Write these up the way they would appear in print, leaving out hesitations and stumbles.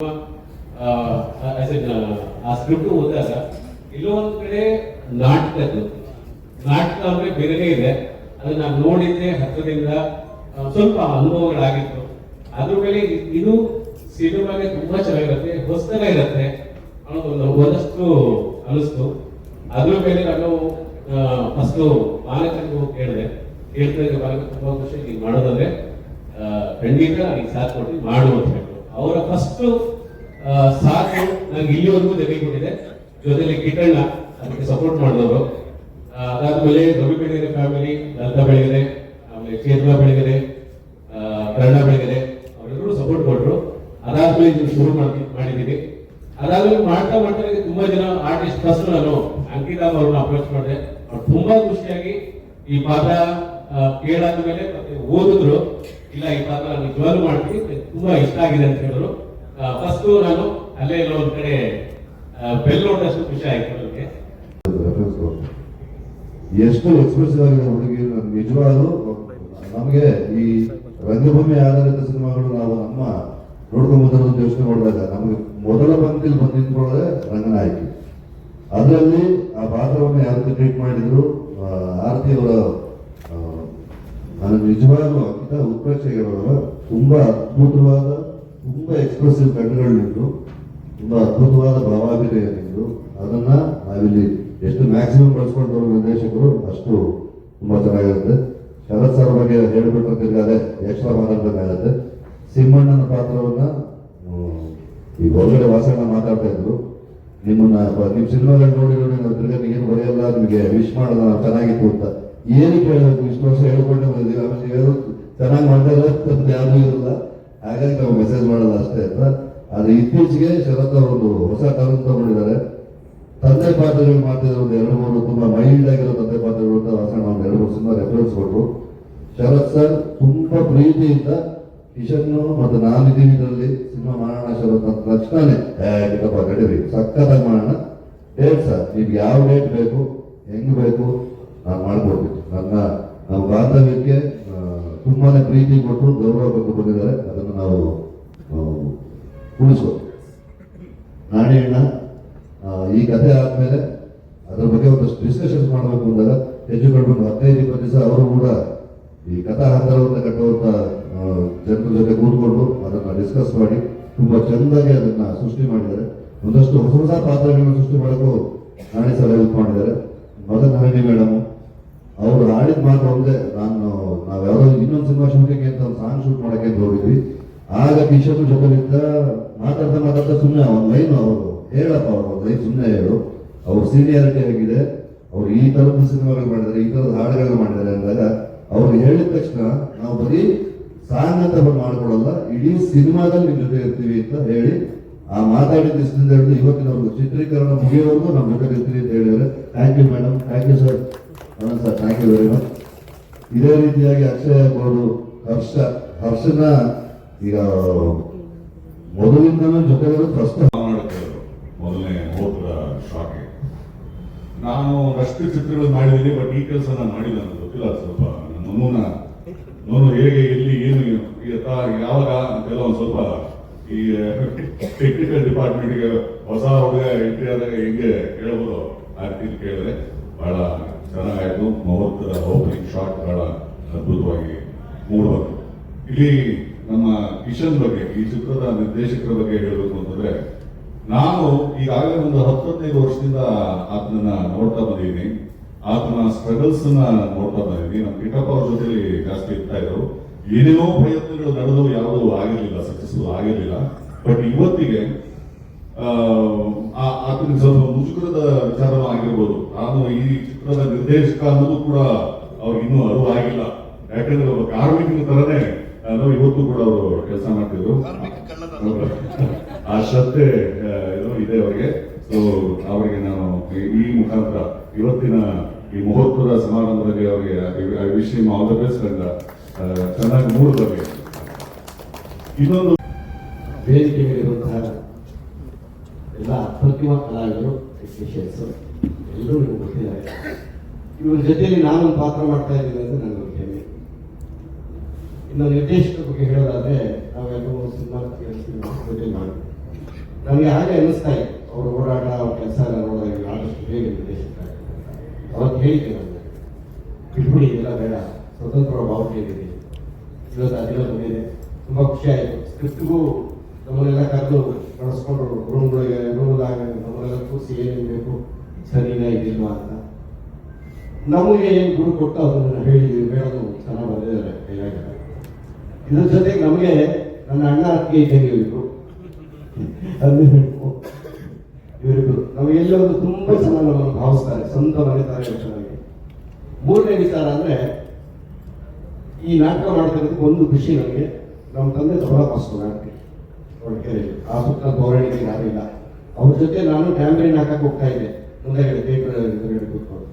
ಆ ಸ್ಕ್ರಿಪ್ಟ್ ಓದಿದಾಗ ಎಲ್ಲೋ ಒಂದ್ ಕಡೆ ನಾಟಕ ಅಂದ್ರೆ ಬೇರೆನೇ ಇದೆ. ಅದು ನಾನು ನೋಡಿದ್ದೆ ಹತ್ತಿರದಿಂದ ಸ್ವಲ್ಪ ಅನುಭವಗಳಾಗಿತ್ತು. ಅದ್ರ ಮೇಲೆ ಇದು ಸಿನಿಮಾಗೆ ತುಂಬಾ ಚೆನ್ನಾಗಿರುತ್ತೆ, ಹೊಸತರ ಇರುತ್ತೆ ಅನ್ನೋದೊಂದು ಒಂದಷ್ಟು ಅನಿಸ್ತು. ಅದ್ರ ಮೇಲೆ ನಾನು ಫಸ್ಟ್ ಮಾಲಕನಿಗೆ ಹೋಗಿ ಕೇಳ್ತಿದ್ದೆ ಮಾಲಕ ತುಂಬಾ ಖುಷಿ ನೀವು ಮಾಡೋದಾದ್ರೆ ಖಂಡಿತ ನನಗೆ ಸಾಥ್ ಕೊಟ್ಟು ಮಾಡು ಅಂತ ಹೇಳಿದ್ರು. ಅವರ ಫಸ್ಟ್ ಸಾಥು ನಂಗೆ ಇಲ್ಲಿವರೆಗೂ ಕೊಟ್ಟಿದೆ. ಜೊತೆಲಿ ಕಿಟ್ಟಣ್ಣ ಅದಕ್ಕೆ ಸಪೋರ್ಟ್ ಮಾಡಿದವರು. ಅದಾದ್ಮೇಲೆ ರವಿ ಬೆಳಗೆರೆ ಫ್ಯಾಮಿಲಿ, ಲಲಿತಾ ಬೆಳಗೆರೆ, ಆಮೇಲೆ ಚೇತನ ಬೆಳಗೆರೆ, ಕರ್ಣ ಬೆಳಗೆರೆ ಅವರೆಲ್ಲರೂ ಸಪೋರ್ಟ್ ಕೊಟ್ಟರು. ಅದಾದ್ಮೇಲೆ ಇದು ಶುರು ಮಾಡಿದ್ದೀವಿ. ಅದಾದ್ಮೇಲೆ ಮಾಡ್ತಾ ತುಂಬಾ ಜನ ಆರ್ಟಿಸ್ಟ್ ಫಸ್ಟ್ ನಾನು ಅಂಕಿತಾ ಅವ್ರನ್ನ ಅಪ್ರೋಚ್ ಮಾಡಿದೆ. ಅವ್ರು ತುಂಬಾ ಖುಷಿಯಾಗಿ ಈ ಪಾತ್ರ ಕೇಳಾದ್ಮೇಲೆ ಮತ್ತೆ ಓದಿದ್ರು, ಇಲ್ಲ ಈ ಪಾತ್ರ ನಿಜವಾಗ್ಲೂ ಮಾಡ್ತೀನಿ, ತುಂಬಾ ಇಷ್ಟ ಆಗಿದೆ ಅಂತ ಹೇಳಿದ್ರು. ಫಸ್ಟ್ ನಾನು ಅಲ್ಲೇ ಎಲ್ಲ ಒಂದ್ ಕಡೆ ಬೆಲ್ ನೋಡಿದಷ್ಟು ಖುಷಿ ಆಯ್ತು ನನಗೆ. ಎಷ್ಟು ಎಕ್ಸ್ಪ್ರೆಸಿವ್ ಆಗಿದೆ ಹುಡುಗಿ. ನಿಜವಾಗ್ಲೂ ನಮಗೆ ಈ ರಂಗಭೂಮಿ ಆಧಾರಿತ ಸಿನಿಮಾಗಳು ನಾವು ನಮ್ಮ ನೋಡ್ಕೊಂಬಂದಿರೋದು ಯೋಚನೆ ಮಾಡಿದಾಗ ನಮಗೆ ಮೊದಲ ಪಂಕ್ತಿಲಿ ಬಂದು ನಿಂತ್ಕೊಳ್ಳೋದೇ ರಂಗನಾಯಕಿ. ಅದರಲ್ಲಿ ಆ ಪಾತ್ರವನ್ನು ಯಾವ ರೀತಿ ಟ್ರೀಟ್ ಮಾಡಿದ್ರು ಆರತಿ ಅವರ ನನಗೆ ನಿಜವಾಗ್ಲೂ ಅಂಕಿತ ಉತ್ಪ್ರೇಕ್ಷೆಗಳು ತುಂಬಾ ಅದ್ಭುತವಾದ, ತುಂಬಾ ಎಕ್ಸ್ಪ್ರೆಸಿವ್ ಕಣ್ಣುಗಳಿದ್ದು, ತುಂಬಾ ಅದ್ಭುತವಾದ ಭಾವಾಭಿನಯ ನಿಂದು. ಅದನ್ನ ನಾವಿಲ್ಲಿ ಎಷ್ಟು ಮ್ಯಾಕ್ಸಿಮಮ್ ಬಳಸ್ಕೊಂಡು ಬರೋ ನಿರ್ದೇಶಕರು ಅಷ್ಟು ತುಂಬಾ ಚೆನ್ನಾಗಿರುತ್ತೆ. ಶರತ್ ಸರ್ ಬಗ್ಗೆ ಹೇಳ್ಬಿಟ್ರೆ ತಿರ್ಗಾದೆ ಎಕ್ಸ್ಟ್ರಾ ಮಾತಾಡ್ಬೇಕಾಗತ್ತೆ. ಸಿಂಹಣ್ಣನ ಪಾತ್ರವನ್ನ ಈ ಹೊರಗಡೆ ವಾಸಣ್ಣ ಮಾತಾಡ್ತಾ ಇದ್ರು, ನಿಮ್ಮನ್ನ ನಿಮ್ ಸಿನಿಮಾಗಳು ನೋಡಿರೋ ನಾವು ತಿರ್ಗಾ ಏನು ಬರೆಯಲ್ಲ, ನಿಮಗೆ ವಿಶ್ ಮಾಡೋಣ ಚೆನ್ನಾಗಿತ್ತು ಅಂತ. ಏನಕ್ಕೆ ಹೇಳಬೇಕು, ಇಷ್ಟು ವರ್ಷ ಹೇಳ್ಕೊಂಡೆ ಬಂದಿದ್ದೀವಿ, ಆಮೇಲೆ ಹೇಳೋದು ಚೆನ್ನಾಗಿ ಮಾಡ್ತಾರೆ ಅಂತ ಯಾರು ಇರಲ್ಲ, ಹಾಗಾಗಿ ನಾವು ಮೆಸೇಜ್ ಮಾಡಲ್ಲ ಅಷ್ಟೇ ಅಂತ. ಆದ್ರೆ ಇತ್ತೀಚೆಗೆ ಶರತ್ ಅವರು ಹೊಸ ಟರ್ನ್ ತಗೊಂಡಿದ್ದಾರೆ. ತಂದೆ ಪಾತ್ರಗಳು ಮಾಡ್ತಿದ್ರು ಒಂದು 2-3 ತುಂಬಾ ಮೈಲ್ಡ್ ಆಗಿರೋ ತಂದೆ ಪಾತ್ರಗಳು ಅಂತ ವಾಸಣ್ಣ ಒಂದು 2-3 ಸಿನಿಮಾ ರೆಫರೆನ್ಸ್ ಕೊಟ್ಟರು. ಶರತ್ ಸರ್ ತುಂಬಾ ಪ್ರೀತಿಯಿಂದ ಕಿಶನ್ ಮತ್ತು ನಾನಿದ್ದೀವಿ ಇದರಲ್ಲಿ ಸಿನಿಮಾ ಮಾಡೋಣ ಶರತ್ ಅಂತ ತಕ್ಷಣನೇ ಕಿಟ್ಟಪ್ಪ ಗಡಿರಿ ಸಖತ್ತಾಗಿ ಮಾಡೋಣ, ಡೇಟ್ ಸರ್ ನಿಮ್ಗೆ ಯಾವ ಡೇಟ್ ಬೇಕು, ಹೆಂಗ್ ಬೇಕು ನಾನು ಮಾಡ್ಕೊಡ್ತೀನಿ. ನಮ್ಮ ಬಾಂಧವ್ಯಕ್ಕೆ ತುಂಬಾನೇ ಪ್ರೀತಿ ಕೊಟ್ಟು ಗೌರವ ಕೊಟ್ಟು ಬಂದಿದ್ದಾರೆ. ಅದನ್ನು ನಾವು ಉಳಿಸ್ಕೊ ನಾಣೆಯಣ್ಣ ಈ ಕಥೆ ಆದ್ಮೇಲೆ ಅದ್ರ ಬಗ್ಗೆ ಒಂದಷ್ಟು ಡಿಸ್ಕಷನ್ಸ್ ಮಾಡಬೇಕು ಅಂದಾಗ ಹೆಚ್ಚು ಕಡಿಮೆ 15-20 ದಿವಸ ಅವರು ಕೂಡ ಈ ಕಥಾ ಹಂತರವನ್ನು ಕಟ್ಟುವಂತ ಜನರ ಜೊತೆ ಕೂತ್ಕೊಂಡು ಅದನ್ನ ಡಿಸ್ಕಸ್ ಮಾಡಿ ತುಂಬಾ ಚೆಂದಾಗಿ ಅದನ್ನ ಸೃಷ್ಟಿ ಮಾಡಿದ್ದಾರೆ. ಒಂದಷ್ಟು ಹೊಸ ಪಾತ್ರಗಳನ್ನು ಸೃಷ್ಟಿ ಮಾಡೋಕ್ಕೂ ನಾಣಿ ಸರ್ ಹೆಲ್ಪ್ ಮಾಡಿದ್ದಾರೆ. ಮೊದಲ ನಾಣಿ ಮೇಡಮ್ ಅವರು ಆಡಿದ ಮಾತ್ರ ಒಂದೇ, ನಾವ್ ಯಾವ್ದೋ ಇನ್ನೊಂದು ಸಿನಿಮಾ ಶೂಟಿಂಗ್ ಅಂತ ಒಂದು ಸಾಂಗ್ ಶೂಟ್ ಮಾಡಕ್ಕೆ ಹೋಗಿದ್ವಿ. ಆಗ ಕಿಶನ್ ಜೊತೆಲಿದ್ದ ಮಾತಾಡ್ತಾ ಸುಮ್ಮನೆ ಒಂದು ಲೈನ್ ಅವರು ಹೇಳಪ್ಪ, ಅವ್ರು ಒಂದು ಲೈನ್ ಸುಮ್ಮನೆ ಹೇಳು, ಅವ್ರ ಸೀನಿಯಾರಿಟಿ ಆಗಿದೆ, ಅವ್ರು ಈ ತರದ ಸಿನಿಮಾಗಳು ಮಾಡಿದ್ದಾರೆ, ಈ ತರದ ಹಾಡುಗಳನ್ನ ಮಾಡಿದ್ದಾರೆ ಅಂದಾಗ ಅವ್ರಿಗೆ ಹೇಳಿದ ತಕ್ಷಣ ನಾವು ಬರೀ ಸಾಂಗ್ ಅಂತ ಮಾಡ್ಕೊಡಲ್ಲ, ಇಡೀ ಸಿನಿಮಾದಲ್ಲಿ ನಿಮ್ ಜೊತೆ ಇರ್ತೀವಿ ಅಂತ ಹೇಳಿ ಆ ಮಾತಾಡಿದ ದಿವಸದಿಂದ ಹಿಡಿದು ಇವತ್ತಿನವರೆಗೂ ಚಿತ್ರೀಕರಣ ಮುಗಿಯೋವರೆಗೂ ನಮ್ಮ ಜೊತೆ ಇರ್ತೀವಿ ಅಂತ ಹೇಳಿದ್ದಾರೆ. Thank you madam, thank you sir, sir thank you very much. ಇದೇ ರೀತಿಯಾಗಿ ಅಕ್ಷಯ್ ಆಗ್ಬೋದು, ಹರ್ಷನ ಈಗ ಮೊದಲಿಂದನೂ ಜೊತೆಗಳು ಫಸ್ಟ್ ಮೊದಲನೇ ಹೋದ್ರ ಶಾಕೆ ನಾನು ಅಷ್ಟು ಚಿತ್ರಗಳು ಮಾಡಿದ್ದೀನಿ. ಬಟ್ ಈ ಕೆಲಸ ನಾನು ಮಾಡಿಲ್ಲ, ನನಗೆ ಗೊತ್ತಿಲ್ಲ ಸ್ವಲ್ಪ. ನೋನು ಹೇಗೆ ಎಲ್ಲಿ ಏನು ಯಾವಾಗ ಅಂತೆಲ್ಲ ಒಂದು ಸ್ವಲ್ಪ ಈ ಟೆಕ್ನಿಕಲ್ ಡಿಪಾರ್ಟ್ಮೆಂಟ್ಗೆ ಹೊಸ ಹುಡುಗ ಎಂಟ್ರಿ ಆದಾಗ ಹೆಂಗೆ ಕೇಳಬಹುದು ಆ ರೀತಿ ಕೇಳಿದ್ರೆ ಬಹಳ ಚೆನ್ನಾಗಾಯ್ತು. ಮುಹೂರ್ತರ ಓಪನಿಂಗ್ ಶಾಟ್ ಬಹಳ ಅದ್ಭುತವಾಗಿ ಮೂಡುವಂತು. ಇಲ್ಲಿ ನಮ್ಮ ಕಿಶನ್ ಬಗ್ಗೆ, ಈ ಚಿತ್ರದ ನಿರ್ದೇಶಕರ ಬಗ್ಗೆ ಹೇಳಬೇಕು ಅಂತಂದ್ರೆ, ನಾನು ಈಗಾಗಲೇ ಒಂದು 10-15 ವರ್ಷದಿಂದ ಆತನನ್ನ ನೋಡ್ತಾ ಬಂದಿದ್ದೀನಿ. ಆತನ ಸ್ಟ್ರಗಲ್ಸ್ ನೋಡ್ತಾ ಬಂದಿದ್ದೀನಿ. ನಮ್ಮ ಕಿಟ್ಟಪ್ಪ ಅವ್ರ ಜೊತೆಲಿ ಜಾಸ್ತಿ ಇರ್ತಾ ಇದ್ರು. ಏನೇನೋ ಪ್ರಯತ್ನಗಳು ನಡೆದು ಯಾವುದೂ ಆಗಿರ್ಲಿಲ್ಲ, ಸಕ್ಸಸ್ಫುಲ್ ಆಗಿರ್ಲಿಲ್ಲ. ಬಟ್ ಇವತ್ತಿಗೆ ಆತನಿಗೆ ಸ್ವಲ್ಪ ಮುಜುಗರದ ವಿಚಾರನೂ ಆಗಿರ್ಬೋದು. ನಾನು ಈ ಚಿತ್ರದ ನಿರ್ದೇಶಕ ಅನ್ನೋದು ಕೂಡ ಅವ್ರಿಗೆ ಇನ್ನೂ ಅರಿವು ಆಗಿಲ್ಲ. ಯಾಕಂದ್ರೆ ಒಬ್ಬ ಕಾರ್ಮಿಕನ ತರನೇ ನಾವು ಇವತ್ತು ಕೂಡ ಅವರು ಕೆಲಸ ಮಾಡ್ತಿದ್ರು. ಆ ಶ್ರದ್ಧೆ ಇದೆ ಅವರಿಗೆ. ಸೊ ಅವರಿಗೆ ನಾನು ಈ ಮುಖಾಂತರ ಇವತ್ತಿನ ಈ ಮುಹೂರ್ತದ ಸಮಾರಂಭದಲ್ಲಿ ಅವರಿಗೆ I wish him all the best ಅಂತ ಚೆನ್ನಾಗಿ ಮೂಡಬರಲಿ. ಇನ್ನೊಂದು ವೇದಿಕೆ ಮೇಲಿರುವಂತಹ ಎಲ್ಲ ಅಪ್ರತಿಮ ಕಲಾವಿದರು, ಟೆಕ್ನಿಷಿಯನ್ಸ್ ಎಲ್ಲರೂ ನಿಮ್ಗೆ ಗೊತ್ತಿದ್ದಾರೆ. ಇವ್ರ ಜೊತೆಯಲ್ಲಿ ನಾನೊಂದು ಪಾತ್ರ ಮಾಡ್ತಾ ಇದ್ದೀನಿ ಅಂತ ನನಗೆ ಗೊತ್ತೇನೆ. ಇನ್ನು ನಿರ್ದೇಶಕರ ಬಗ್ಗೆ ಹೇಳೋದಾದ್ರೆ ನಾವೆಲ್ಲರೂ ಸಿನಿಮಾ ಜೊತೆ ಮಾಡಿ ನನಗೆ ಹಾಗೆ ಅನ್ನಿಸ್ತಾ ಇತ್ತು ಅವರು ಓಡಾಟ ಅವ್ರ ಕೆಲಸ ಎಲ್ಲ ನೋಡಿದಾಗ ಆದಷ್ಟು ಬೇಗ ನಿರ್ದೇಶಕ ಅವತ್ತು ಹೇಳಿದ್ದೆ ನನಗೆ ಬಿಟ್ಬಿಡಿ ಇದೆಲ್ಲ ಬೇಡ ಸ್ವತಂತ್ರ ಭಾವನೆಯಿದೆ ಇವತ್ತು ಅದಿರೋದು ಬೇರೆ ತುಂಬ ಖುಷಿ ಆಯಿತು ಸ್ಕ್ರಿಪ್ಟ್ಗೂ ನಮ್ಮನ್ನೆಲ್ಲ ಕರೆದು ಬಳಸ್ಕೊಂಡು ರೂಮ್ದಾಗ ನಮ್ಮನ್ನೆಲ್ಲ ಕೂರಿಸಿ ಏನೇನು ಬೇಕು ಸರಿನಾ ಇದಿಲ್ವಾ ಅಂತ ನಮಗೆ ಏನು ಗುರು ಕೊಟ್ಟು ಅದನ್ನು ಹೇಳಿದ್ವಿ ಮೇಡಮ್ ಚೆನ್ನಾಗಿ ಬಂದಿದ್ದಾರೆ ಕೈಯಾಗ ಇದ್ರ ಜೊತೆಗೆ ನಮಗೆ ನನ್ನ ಅಣ್ಣ ಅತ್ತಿಗೆ ಇದ್ದಂಗೆ ಇವರು ಅದು ಇವರಿಗೂ ನಮಗೆಲ್ಲ ಒಂದು ತುಂಬ ಚೆನ್ನಾಗಿ ನಮ್ಮನ್ನು ಭಾವಿಸ್ತಾರೆ, ಸ್ವಂತ ಮನೆ ತಾರೆ ಚೆನ್ನಾಗಿ. ಮೂರನೇ ವಿಚಾರ ಅಂದ್ರೆ ಈ ನಾಟಕ ಮಾಡ್ತಿರೋದಕ್ಕೆ ಒಂದು ಖುಷಿ ನನಗೆ, ನಮ್ಮ ತಂದೆ ತಗೊಳ ಮಾಸ್ಟರ್ ನಾಟಕ ಹೊರಕೆರೆಯಲ್ಲಿ ಆ ಸುತ್ತ ಪೌರಾಣಿಕ ಯಾರಿಲ್ಲ, ಅವ್ರ ಜೊತೆ ನಾನು ಟ್ಯಾಂಬ್ರಿನ್ ಹಾಕಕ್ಕೆ ಹೋಗ್ತಾ ಇದ್ದೆ ಮುಂದೆಗಡೆ ಪೇಪರ್ ಎದುರುಗಡೆ ಕೂತ್ಕೊಂಡು.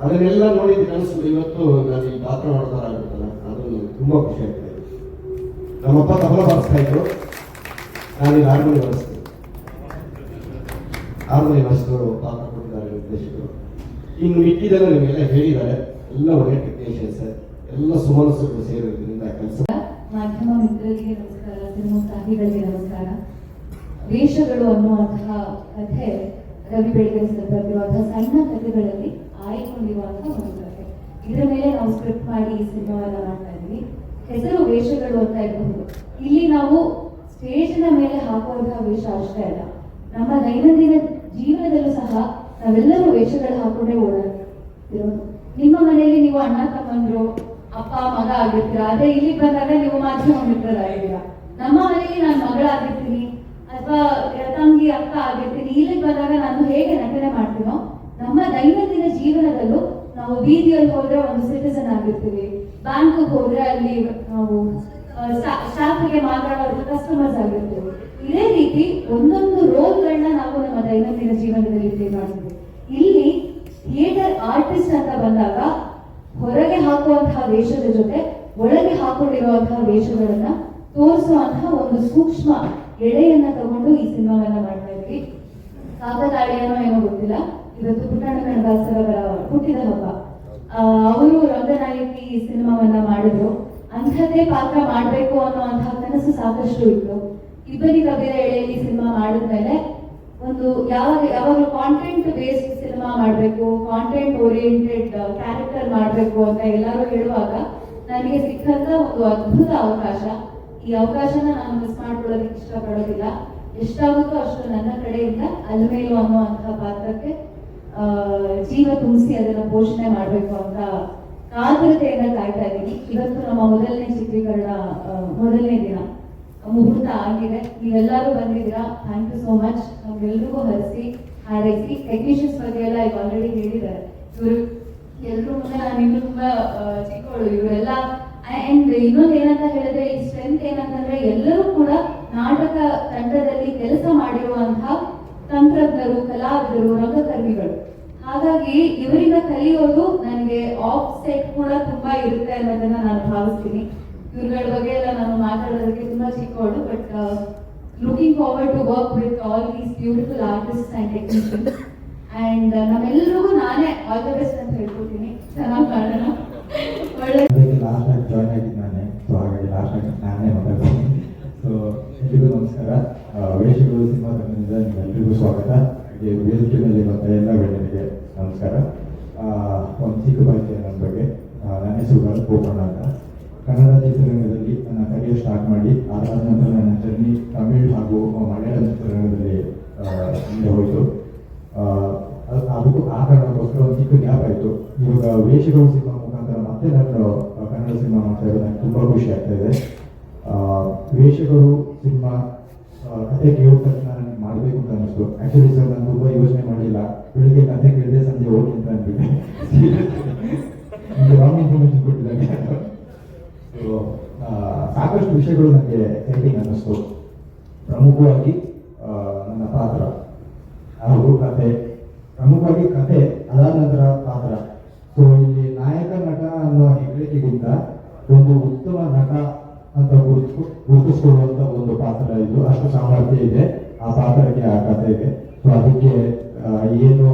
ಅದನ್ನೆಲ್ಲ ನೋಡಿದ ಕನಸು ಇವತ್ತು ನಾನು ಈ ಪಾತ್ರ ಮಾಡ್ತಾರಾಗುತ್ತಲ್ಲ, ಅದು ತುಂಬಾ ಖುಷಿ ಆಗ್ತಾ ಇದೆ. ನಮ್ಮಪ್ಪ ತಬಲ ಬಾರಿಸ್ತಾ ಇದ್ರು, ನಾನು ಈಗ ಹಾರ್ಮೋನಿ ಬಾರಿಸ್ತೀನಿ. ಹಾರ್ಮೋನಿ ಬಾರಿಸಿದವರು ಪಾತ್ರ ಕೊಟ್ಟಿದ್ದಾರೆ ನಿರ್ದೇಶಕರು. ಇನ್ನು ಮಿಕ್ಕಿದೆಲ್ಲ ನಿಮಗೆಲ್ಲ ಹೇಳಿದ್ದಾರೆ, ಎಲ್ಲ ಒಳ್ಳೆ ಟೆಕ್ನಿಷಿಯನ್ಸ್, ಎಲ್ಲ ಸುಮನಸ್ಸುಗಳು ಸೇರಿರೋದ್ರಿಂದ ಕೆಲಸ. ಮಾಧ್ಯಮ ಮಿತ್ರರಿಗೆ ನಮಸ್ಕಾರ, ಸಿನಿಮೋತ್ಸಾಹಿಗಳಿಗೆ ನಮಸ್ಕಾರ. ವೇಷಗಳು ಅನ್ನುವಂತಹ ಕಥೆ ರವಿ ಬೆಳಗೆರೆ ಸರ್ ಬರೆದಿರುವಂತಹ ಸಣ್ಣ ಕಥೆಗಳಲ್ಲಿ ಆಯ್ಕೊಂಡಿರುವಂತಹ ಒಂದು ಕಥೆ. ಇದರ ಮೇಲೆ ನಾವು ಸ್ಕ್ರಿಪ್ಟ್ ಮಾಡಿ ಈ ಸಿನಿಮಾವನ್ನ ಮಾಡ್ತಾ ಇದ್ವಿ. ಹೆಸರು ವೇಷಗಳು ಅಂತ ಇರಬಹುದು. ಇಲ್ಲಿ ನಾವು ಸ್ಟೇಜಿನ ಮೇಲೆ ಹಾಕುವಂತಹ ವೇಷ ಅಷ್ಟೇ ಅಲ್ಲ, ನಮ್ಮ ದೈನಂದಿನ ಜೀವನದಲ್ಲೂ ಸಹ ನಾವೆಲ್ಲರೂ ವೇಷಗಳು ಹಾಕೊಂಡೇ ಓಡಾಡ್ತಿರೋದು. ನಿಮ್ಮ ಮನೆಯಲ್ಲಿ ನೀವು ಅಣ್ಣ ತಮ್ಮಂದ್ರು ಅಪ್ಪ ಮಗ ಆಗಿರ್ತೀರಾ, ಅದೇ ಇಲ್ಲಿಗೆ ಬಂದಾಗ ನೀವು ಮಾಧ್ಯಮ ಮಿತ್ರರಾಗಿದ್ದೀರಾ. ನಮ್ಮ ಮನೆಯಲ್ಲಿ ನಾನು ಮಗಳಾಗಿರ್ತೀನಿ ಅಥವಾ ತಂಗಿ ಅಕ್ಕ ಆಗಿರ್ತೀನಿ, ಇಲ್ಲಿಗೆ ಬಂದಾಗ ನಾನು ಹೇಗೆ ನಟನೆ ಮಾಡ್ತೀನೋ ನಮ್ಮ ದೈನಂದಿನ ಜೀವನದಲ್ಲೂ ನಾವು ಬೀದಿಯಲ್ಲಿ ಹೋದ್ರೆ ಒಂದು ಸಿಟಿಸನ್ ಆಗಿರ್ತೀವಿ, ಬ್ಯಾಂಕ್ ಹೋದ್ರೆ ಅಲ್ಲಿ ನಾವು ಸ್ಟಾಫ್ಗೆ ಮಾತಾಡೋದು ಕಸ್ಟಮರ್ಸ್ ಆಗಿರ್ತೀವಿ. ಇದೇ ರೀತಿ ಒಂದೊಂದು ರೋಲ್ಗಳನ್ನ ನಾವು ನಮ್ಮ ದೈನಂದಿನ ಜೀವನದಲ್ಲಿ ಪ್ಲೇ ಮಾಡ್ತೀವಿ. ಇಲ್ಲಿ ಥಿಯೇಟರ್ ಆರ್ಟಿಸ್ಟ್ ಅಂತ ಬಂದಾಗ ಹೊರಗೆ ಹಾಕುವಂತಹ ವೇಷದ ಜೊತೆ ಒಳಗೆ ಹಾಕೊಂಡಿರುವಂತಹ ವೇಷಗಳನ್ನ ತೋರಿಸುವಂತಹ ಒಂದು ಸೂಕ್ಷ್ಮ ಎಳೆಯನ್ನ ತಗೊಂಡು ಈ ಸಿನಿಮಾವನ್ನ ಮಾಡ್ತಾ ಇದ್ವಿ. ಕಾಕತಾಳೀಯನೋ ಏನೋ ಗೊತ್ತಿಲ್ಲ, ಇವತ್ತು ಪುಟ್ಟಣ್ಣ ಕಣದಾಸರ್ ಅವರ ಹುಟ್ಟಿದ ಹಬ್ಬ. ಅವರು ರಂಗನಾಯಕಿ ಈ ಸಿನಿಮಾವನ್ನ ಮಾಡಿದ್ರು. ಅಂಥದ್ದೇ ಪಾತ್ರ ಮಾಡ್ಬೇಕು ಅನ್ನುವಂತಹ ಕನಸು ಸಾಕಷ್ಟು ಇತ್ತು. ಇಬ್ಬರಿ ಕಬ್ಬಿರ ಎಳೆಯಲ್ಲಿ ಸಿನಿಮಾ ಮಾಡಿದ್ಮೇಲೆ ಒಂದು ಯಾವಾಗಲೂ ಕಾಂಟೆಂಟ್ ಬೇಸ್ಡ್ ಸಿನಿಮಾ ಮಾಡಬೇಕು, ಕಾಂಟೆಂಟ್ ಓರಿಯೆಂಟೆಡ್ ಕ್ಯಾರೆಕ್ಟರ್ ಮಾಡಬೇಕು ಅಂತ ಎಲ್ಲರೂ ಹೇಳುವಾಗ ನನಗೆ ಸಿಕ್ಕಂತ ಒಂದು ಅದ್ಭುತ ಅವಕಾಶ. ಈ ಅವಕಾಶನ ನಾನು ಮಿಸ್ ಮಾಡ್ಕೊಳ್ಳೋದಕ್ಕೆ ಇಷ್ಟಪಡೋದಿಲ್ಲ. ಎಷ್ಟಾಗುತ್ತೋ ಅಷ್ಟು ನನ್ನ ಕಡೆಯಿಂದ ಅಲ್ಮೇಲು ಅನ್ನುವಂತಹ ಪಾತ್ರಕ್ಕೆ ಜೀವ ತುಂಬಿಸಿ ಅದನ್ನ ಪೋಷಣೆ ಮಾಡಬೇಕು ಅಂತ ಕಾತರತೆಯಿಂದ ಕಾಯ್ತಾ ಇದ್ದೀನಿ. ಇವತ್ತು ನಮ್ಮ ಮೊದಲನೇ ಚಿತ್ರೀಕರಣ, ಮೊದಲನೇ ದಿನ, ಮುಹೂರ್ತ ಆಗಿದೆ. ನೀವೆಲ್ಲರೂ ಬಂದಿದ್ದೀರಾ, ಥ್ಯಾಂಕ್ ಯು ಸೋ ಮಚ್. ನಮ್ಗೆಲ್ರಿಗೂ ಹರಿಸಿ ಹಾರೈಸಿ. ಟೆಕ್ನಿಷಿಯನ್ಸ್ ಬಗ್ಗೆ ಎಲ್ಲ ಈಗ ಆಲ್ರೆಡಿ ಹೇಳಿದ್ದಾರೆ. ಇವರು ಎಲ್ರೂ ಮುಂದೆ ನಾನು ಇನ್ನೂ ತುಂಬಾ ಚಿಕ್ಕವಳು. ಇವರೆಲ್ಲ ಅಂಡ್ ಇನ್ನೊಂದು ಏನಂತ ಹೇಳಿದ್ರೆ, ಈ ಸ್ಟ್ರೆಂತ್ ಏನಂತಂದ್ರೆ ಎಲ್ಲರೂ ಕೂಡ ನಾಟಕ ತಂಡದಲ್ಲಿ ಕೆಲಸ ಮಾಡಿರುವಂತಹ ತಂತ್ರಜ್ಞರು, ಕಲಾವಿದರು, ರಂಗಕರ್ಮಿಗಳು. ಹಾಗಾಗಿ ಇವರಿಂದ ಕಲಿಯೋದು ನನಗೆ ಆಫ್ ಸೆಟ್ ಕೂಡ ತುಂಬಾ ಇರುತ್ತೆ ಅನ್ನೋದನ್ನ ನಾನು ಭಾವಿಸ್ತೀನಿ. ಇವ್ರಗಳ ಬಗ್ಗೆ ಎಲ್ಲ ನಾನು ಮಾತಾಡೋದಕ್ಕೆ ತುಂಬಾ ಚಿಕ್ಕವಳು, but looking forward to work with all these beautiful artist and technicians. And ನಮ್ಮೆಲ್ಲರಿಗೂ ನಾನೇ ಆಲ್ ದ ಬೆಸ್ಟ್ ಅಂತ ಹೇಳ್ಕೊತೀನಿ. ಚೆನ್ನಾಗಿ ಮಾಡೋಣ. ಒಳ್ಳೆ ಲಾಸ್ಟ್ ಆಗಿ ಜಾಯ್ನ್ ಆಗಿದ್ದು ನಾನೇ, ಸೊ ಹಾಗಾಗಿ ಲಾಸ್ಟ್ ಆಗಿ ನಾನೇ ಮಾತಾಡ್ತೀನಿ. ಸೊ ಎಲ್ರಿಗೂ ನಮಸ್ಕಾರ. ವೇಷಗಳು ಸಿನಿಮಾ ತಂಡದಿಂದ ನಿಮ್ಮೆಲ್ಲರಿಗೂ ಸ್ವಾಗತ. ಹಾಗೆ ವೇದಿಕೆಯಲ್ಲಿ ಮತ್ತು ಎಲ್ಲ ಗೆಳೆಯರಿಗೆ ನಮಸ್ಕಾರ. ಒಂದು ಚಿಕ್ಕ ಪರಿಚಯ ನನ್ನ ಬಗ್ಗೆ. ನನ್ನ ಹೆಸರು ಗೋಪಣ್ಣ ಅಂತ. ಕನ್ನಡ ಚಿತ್ರರಂಗದಲ್ಲಿ ನನ್ನ ಕರಿಯರ್ ಸ್ಟಾರ್ಟ್ ಮಾಡಿ ಅದಾದ ನಂತರ ನನ್ನ ಜರ್ನಿ ತಮಿಳ್ ಹಾಗೂ ಮಲಯಾಳಂ ಚಿತ್ರರಂಗದಲ್ಲಿ ಮುಂದೆ ಹೋಯಿತು. ಅದಕ್ಕೂ ಆ ಕಾರಣಕ್ಕೋಸ್ಕರ ಒಂದು ಚಿಕ್ಕ ಗ್ಯಾಪ್ ಆಯಿತು. ಇವಾಗ ವೇಷಗಳು ಸಿನಿಮಾ ಮುಖಾಂತರ ಮತ್ತೆ ನಾನು ಕನ್ನಡ ಸಿನಿಮಾ ಮಾಡ್ತಾ ಇರೋದು ನನಗೆ ತುಂಬ ಖುಷಿ ಆಗ್ತಾ ಇದೆ. ವೇಷಗಳು ಸಿನಿಮಾ ಕಥೆ ಕೇಳಿದ ತಕ್ಷಣ ನನಗೆ ಮಾಡಬೇಕು ಅಂತ ಅನ್ನಿಸ್ತು. ಆ್ಯಕ್ಚುಲಿ ಸರ್ ನಾನು ತುಂಬ ಯೋಚನೆ ಮಾಡಿಲ್ಲ. ಬೆಳಿಗ್ಗೆ ಕಥೆ ಕೇಳಿದೆ, ಸಂಜೆ ಹೋಗಿ ಅಂತ ಅಂದ್ಬಿಟ್ಟೆ. ರಾಂಗ್ ಇನ್ಫಾರ್ಮೇಶನ್ ಕೊಟ್ಟಿದ್ದಾನೆ. ಸೊ ಸಾಕಷ್ಟು ವಿಷಯಗಳು ನನಗೆ ಎಕ್ಸೈಟಿಂಗ್ ಅನ್ನಿಸ್ತು. ಪ್ರಮುಖವಾಗಿ ನನ್ನ ಪಾತ್ರ ಹಾಗೂ ಕಥೆ, ಪ್ರಮುಖವಾಗಿ ಕಥೆ, ಅದಾದ ನಂತರ ಪಾತ್ರ. ಸೊ ಇಲ್ಲಿ ನಾಯಕ ನಟ ಅನ್ನೋ ಹೆಗ್ಗಳಿಕೆಗಿಂತ ಒಂದು ಉತ್ತಮ ನಟ ಅಂತ ಗುರುತಿಸ್ಕೊಳ್ಳುವಂತ ಒಂದು ಪಾತ್ರ ಇದು. ಅಷ್ಟು ಸಾಮರ್ಥ್ಯ ಇದೆ ಆ ಪಾತ್ರಕ್ಕೆ, ಆ ಕಥೆಗೆ. ಸೊ ಅದಕ್ಕೆ ಏನು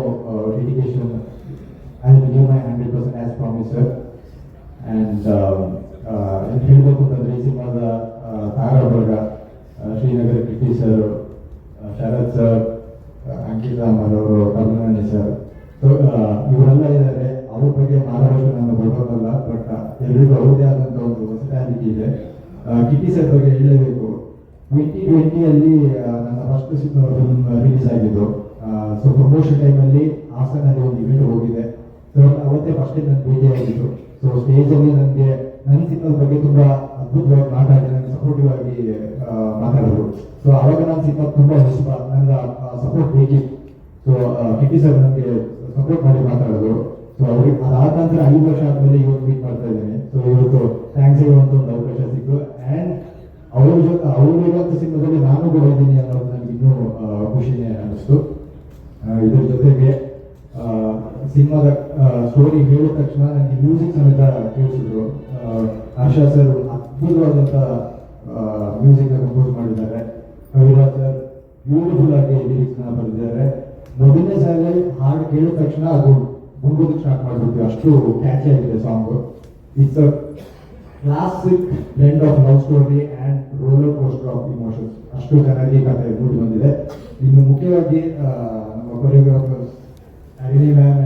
dedication I will give my 100% as promise. And ಹೇಳಬೇಕು ಅಂತಂದ್ರೆ ಈ ಸಿನಿಮಾದ ತಾರಾಬರ್ಗ ಶ್ರೀನಗರ ಕಿಟ್ಟಿ ಸರ್, ಶರತ್ ಸರ್, ಅಂಕಿತ್ ರಾಮನ್ ಅವರು, ಕರುಣಾನಿ ಸರ್, ಸೊ ಇವರೆಲ್ಲ ಇದ್ದಾರೆ. ಅವ್ರ ಬಗ್ಗೆ ಮಾತಾಡೋದು ನನ್ನ ಹೊರಟೋದಲ್ಲ, ಬಟ್ ಎಲ್ರಿಗೂ ಅವ್ರದೇ ಆದಂಥ ಒಂದು ಹೊಸದಾಗಿ ಇದೆ. ಕಿಟ್ಟಿ ಸರ್ ಬಗ್ಗೆ ಹೇಳಬೇಕು. 2020 ನನ್ನ ಫಸ್ಟ್ ಫಿಲ್ಮ್ ರಿಲೀಸ್ ಆಗಿದ್ದು. ಸೊ ಪ್ರಮೋಷನ್ ಟೈಮಲ್ಲಿ ಹಾಸನಲ್ಲಿ ಒಂದು ಇವೆಂಟ್ ಹೋಗಿದೆ. ಸೊ ಅವತ್ತೇ ಫಸ್ಟ್ ಟೈಮ್ ನಾನು ಭೇಟಿ ಆಗಿದ್ದು. ಸೊ ಸ್ಟೇಜಲ್ಲಿ ನನಗೆ ನನ್ನ ಸಿನಿಮಾದ ಬಗ್ಗೆ ತುಂಬಾ ಅದ್ಭುತವಾಗಿ ಮಾತಾಡಿ ನನಗೆ ಸಪೋರ್ಟಿವ್ ಆಗಿ ಮಾತಾಡಿದ್ರು. ಸೊ ಅವಾಗ ನನ್ನ ಸಿನಿಮಾ ತುಂಬಾ ಇಷ್ಟ, ನನಗೆ ಸಪೋರ್ಟ್ ಬೇಕಿತ್ತು. ಸೊ ಕಿಟ್ಟಿ ಸರ್ ನನಗೆ ಸಪೋರ್ಟ್ ಮಾಡಿ ಮಾತಾಡಿದ್ರು. ಸೊ ಅವ್ರಿಗೆ ಅದಾದ ನಂತರ 5 ವರ್ಷ ಆದ್ಮೇಲೆ ಇವತ್ತು ಮೀಟ್ ಮಾಡ್ತಾ ಇದ್ದೇನೆ. ಸೊ ಇವತ್ತು ಥ್ಯಾಂಕ್ಸ್ ಹೇಳುವಂತ ಒಂದು ಅವಕಾಶ ಸಿಕ್ತು. ಆ್ಯಂಡ್ ಅವರಿರುವಂಥ ಸಿನಿಮಾದಲ್ಲಿ ನಾನು ಕೂಡ ಇದ್ದೀನಿ ಅನ್ನೋದು ನನಗೆ ಇನ್ನೂ ಖುಷಿನೇ ಅನ್ನಿಸ್ತು. ಇದ್ರ ಜೊತೆಗೆ ಸಿನಿಮಾದ ಸ್ಟೋರಿ ಹೇಳಿದ ತಕ್ಷಣ ನನಗೆ ಮ್ಯೂಸಿಕ್ ಸಮೇತ ಕೇಳಿಸಿದ್ರು. ಹರ್ಷ ಸರ್ ಅದ್ಭುತವಾದಂಥ ಮ್ಯೂಸಿಕ್ ಕಂಪೋಸ್ ಮಾಡಿದ್ದಾರೆ. ಕವಿರಾಜ್ ಸರ್ ಬ್ಯೂಟಿಫುಲ್ ಆಗಿ ಲಿರಿಕ್ಸ್ ನ ಬರೆದಿದ್ದಾರೆ. ಮೊದಲನೇ ಸಾರಿ ಹಾಡು ಕೇಳಿದ ತಕ್ಷಣ ಅದು ಗುಂಗೋದಕ್ಕೆ ಸ್ಟಾರ್ಟ್ ಮಾಡಿಬಿಡ್ತೀವಿ, ಅಷ್ಟು ಕ್ಯಾಚಿ ಆಗಿದೆ song. It's a classic blend of love story and roller coaster of emotions. ಅಷ್ಟು ಚೆನ್ನಾಗಿ ಕಥೆ ಮೂಡಿ ಬಂದಿದೆ. ಇನ್ನು ಮುಖ್ಯವಾಗಿ ನಮ್ಮ ಕೊರಿಯೋಗ್ರಾಫರ್ಸ್ ಅರಿಣಿ ಮ್ಯಾಮ್